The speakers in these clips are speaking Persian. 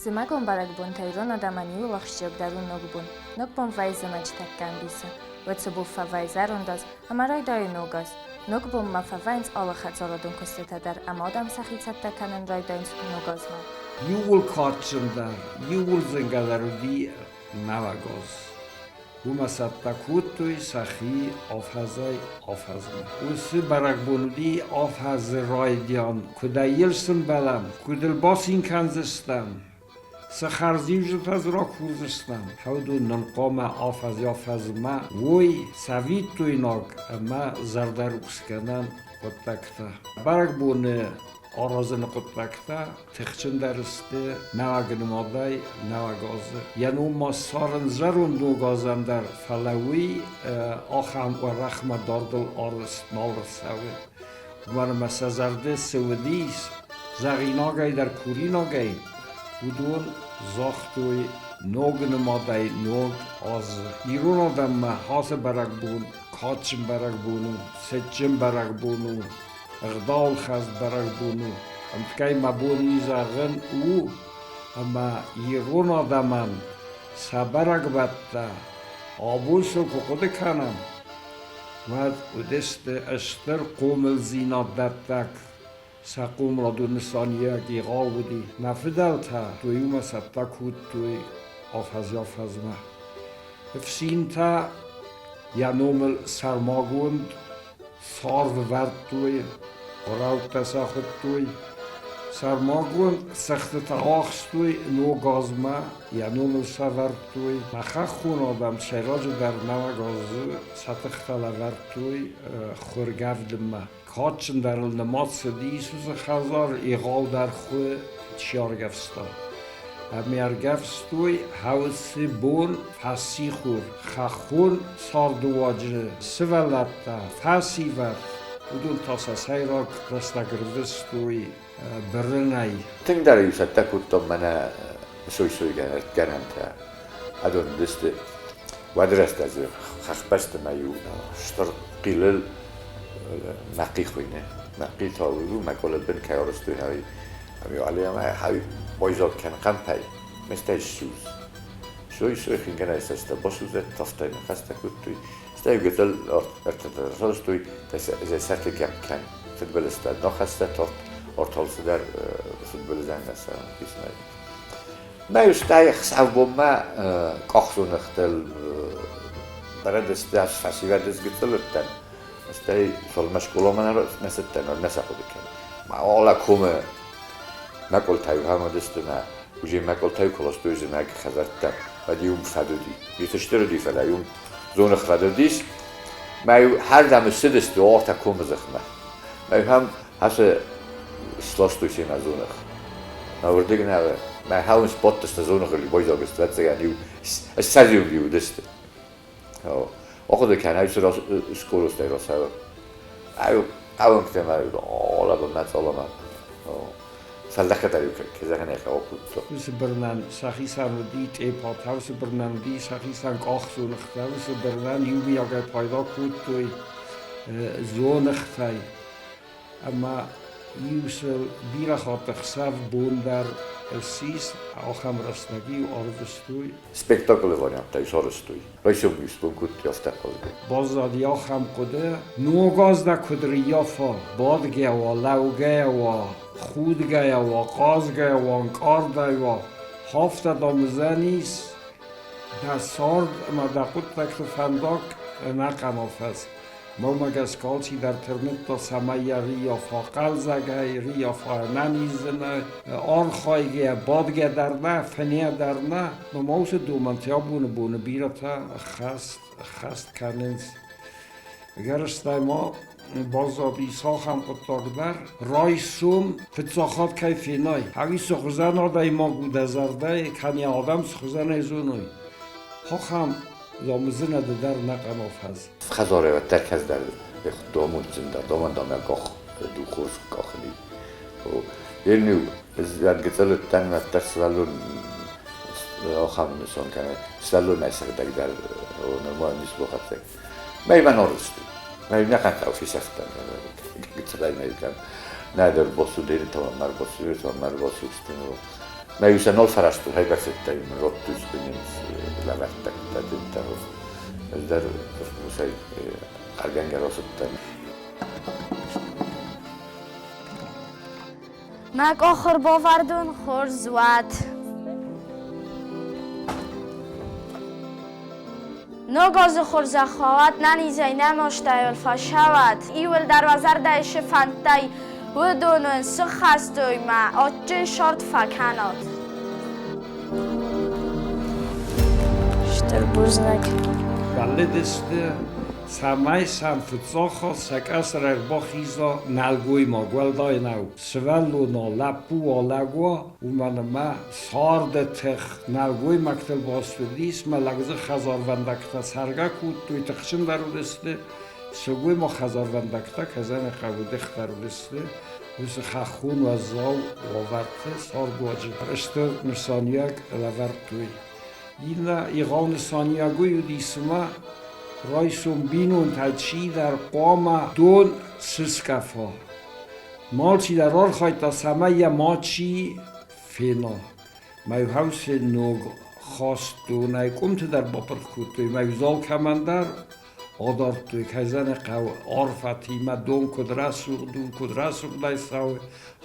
Zimagom baragbun tayron adamaniu wachshog darun nogbun. Nogbun weise mach tekkan bisa. Wetsobu verweisarundas, amarai doinogas. Nogbun ma verweins alle chatzoladun kostetadar amadam sachitsatekanen raidoins nogazma. You will catch them there. You will zingadarudi navagos. Huma sattakutui sachi afhazai afhazma. Usi baragbunudi afhaz raidian. Kudayilsun balam. Kudel basin kanzistan. سخرزیجت از را کوزستم هودو ننقام آفز یافزما وی سوید توی ناگ اما زردروکس کنن قطکتا برگ بونه آرازن قطکتا تخچن درسته نواگن مادای نواگازه یعنی ما سارن زرون دو گازن در فلوی آخام و رحم داردل آرست نالرسوه ورمه سزرده سودیس زغیناگای در کوری ناگای Udon zachtoi nogne madai nog az Iron adam ma hase baragbun, kachin baragbunu, setchin baragbunu, agdal khaz baragbunu. Amtkay mabuni zagen u ama Iron adaman sabaragbatta abulso kokode kanam. Mad udeste ashter qomel zinaddattak سقوم را دو نسانیه گیغا بودی نفدل تا دوی اومه ستا کود دوی آفز یافزمه افسین تا یا نومل سرماگوند سار ورد دوی قراو تساخت دوی سرماگوند سخت تا آخس دوی نو گازمه یا نومل سورد دوی نخه خون آدم شیراج در نو گازو ستخت لورد دوی خورگفدمه کاتشن در نماز سدیسوز خزار ایغال در خو چیارگفستا میارگفستوی هوسی بون فسی خور خخون ساردواجه سولتا فسی ورد بدون تاساسای را رستگروستوی برنای تنگ داره یوسف تکوت منه سوی گرانتا ادون دسته ودرست از خخبست میو شتر قیلل نقی خوینه نقی تاورو مکالل بن کارستوی همی علی همی بایزاد کن قمپی مثل شوز شوی خینگن است باشوزه تافتای نخسته کود توی استای گذل ارتدارستوی از سرت گم کن فوتبال است نخسته تا ارتالس در فوتبال زنگ است کیسنای ما استای خساب ما کاخون اختل برای دست از فسیور دست گذلتن استای سال مشغول من را نستن و نسخودی کن ما آلا کومه مکل تایو هم دستنا وجه مکل تایو کلاستوی زنگ خزرتن و دیوم فدودی یتشتر دی فلایوم زون خدادیش ما هر دم سدست و آرتا کومه زخمه ما هم هست سلاستوی سین از زونخ نوردی نه ما هاون سپات دست زونخ لی باید آگست وقت زنیو سازیوم دیو دست آخه کنه هیچ راست اسکولوس دیگر سر اون که من آلا به مثلا من فلکه داریم که زنگ نخواهد بود. وس برنان سخی سرودیت ایپات هاوس برنامدی سخی سنگ آخسون خواهد وس برنان یومی اگر پیدا کود توی زون خواهی اما یوسل بیرا خاطر صف بوندر سیس آخام رستگی و آرزوی سپکتاکل واریم تایش آرزوی رایشم میشتم کود یافته کازده بازداری آخام کده نوگاز دا کدریا فا بادگه و لوگه و خودگه و قازگه و انکارده و هفته دامزنیس در سارد ما دا قد تکت فنداک نقم آفز مومگس کالچی در ترمت تا سمیه ریا فا قلزگه ریا فا ننیزنه آرخایگه بادگه در نه فنیه در نه نماوس دومنتیا بونه بیره تا خست کننز اگر استای ما بازابی ساخم قطاق در رایسوم فتساخات کای فینای هاوی سخوزن آدای ما گوده زرده کنی آدم سخوزن ایزونوی خواهم لامزنه در نقم آفز خزاره و ترکز در دامون زنده دامون کاخ دو خوش کاخلی یعنی از گذر تن و ترس ولون آخام نشان کنه سلون نشده در نرمال نیست بخاطر من آرزوی من نکنم آفیس افتم گذر میگم نه در باسو دیری تا مر باسو استیم Ma ju sen olfarastu häikäsettä ilman rottuispinen lävättäktä tintaru. Där musei argengerosutta. Meg آخر باوردون خور زود نگاز خور زخوات ننیزی نماشته الفا شود ایول در وزر دایش فنتی و دونن سخ هستوی ما آجه شارت فکنات شتر بوزنک Balledeste samai sam futsocho sakasrar bochizo nalgui ma gualdai nau svello no lapu o lagua umanama sarde tech nalgui maktel bostudis ma lagze khazarvandakta sarga kutu itkhshin darudeste sugui ma khazarvandakta kazan qabude khtarudeste us khakhun wa zaw ovarte sargoji preshter nusaniak lavartui Ina Iran Sanyagoy disma Raisum binun tachi dar qama don siskafa Malchi dar arkhayta samaya machi fena May house nog khastu nay kumt dar baparkutu may zal kamandar Adar tu kazan qaw arfati ma don kudrasug dai saw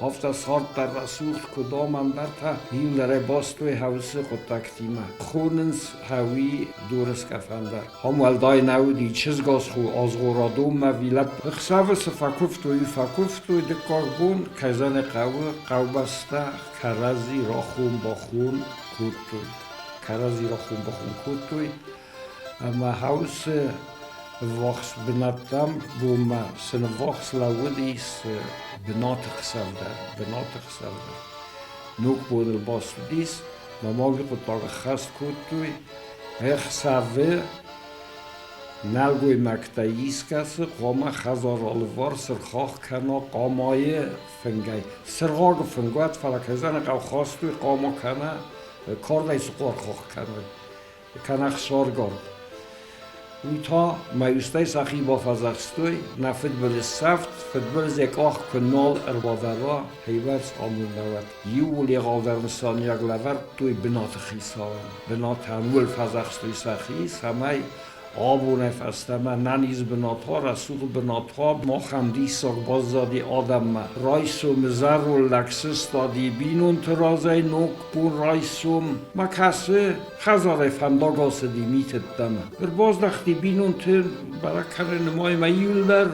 hafta sart dar rasuq kudam dar ta hil dar bastu house qotaktima khunens hawi dures kafandar hamwal dai naudi chizgos khu azghoradum ma vilab khsavs fakuftu de karbon kazan qawbasta karazi rakhum bakhun kutu ama house Vox benatam boma sen vox laudis benatig selder Nuk bodel bostudis ma mogi qotag khast kutui save nalgoy maktaiskas qoma khazar alvar sir khakh kana qamaye fengay sirgog fengat falakazan qaw khastu qama kana korday suqor khakh kana khsorgor Uita maiustai sachi ba fazakstoi na futbol saft futbol zekach kanal erbavara heivers amunawat Juli gaver sanyag lavar tui benat khisawan benat hamul fazakstoi sachi samai abune fastama naniz benat ha rasul benat ha ma khamdi sag bazadi adam raisum zarul laxis tadi binun trazai nok pun raisum makase khazare fandagos dimitet dama باز وقتی بینون تر برای کردن مای میولدر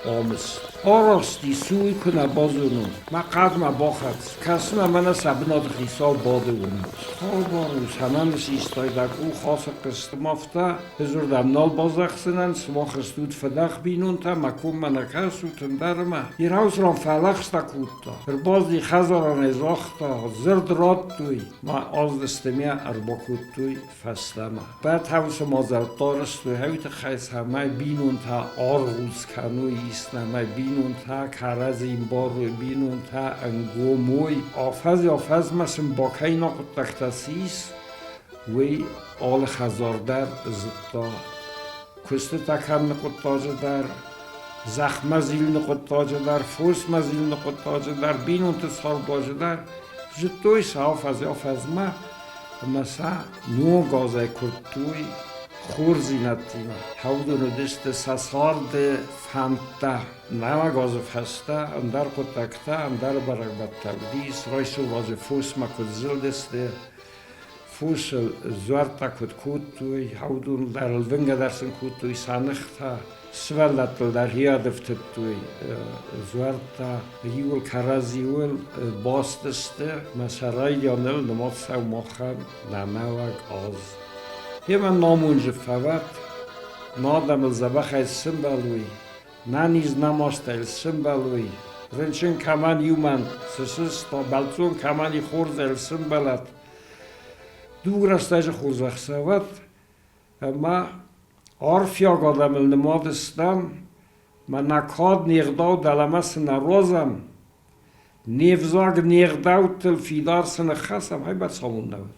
آمست آراستی سوی کنه بازونو ما قدم باخد کسی من سبناد خیسا باده اونو خواب آروز همان سیستای دک او خاص قسط مافته بزرگ دمنال بازخسنن سما خستود فدخ بینون تا مکوم منکس و تندرمه یه روز رام فلخستا کودتا بر باز دی خزاران ازاختا زرد راد توی ما آز دستمیه اربا کود توی فستمه بعد حوث مازل دارست توی هویت خیس همه بینون تا آرغوز کنوی است نمه بینون تا کرز این بار روی بینون تا انگو موی آفز مسیم باکی ناقود تختسیس وی آل خزاردر زدتا کست تکن نقود تاجه در زخم زیل نقود تاجه در فوس مزیل نقود تاجه در بینون تصار باجه در زدتوی سا آفز ما مثلا نو گازه کرد خور زینتیما هودونو دست ساسارد فانتا نما گاز فستا اندر قطکتا اندر برگبت تودیس رایسو واز فوس ما کد زل دسته فوس زورتا کد کودتوی هودون در الونگه درسن کودتوی سانختا سولتل در هیادفتت توی زورتا هیول کرازیول باستسته مسرای یانل نمات سو مخم نموگ آز Hemen namuncu favat, nadam zabakhay simbalui, naniz namastel simbalui, renchen kaman yuman, sesiz ta baltsun kamani khurzel simbalat. Dugrastaj khurzakh savat, ama arfya gadamel namadistam, ma nakad nigdaw dalamas narozam, nevzag nigdaw tel fidar sana khasam haybat samun navat.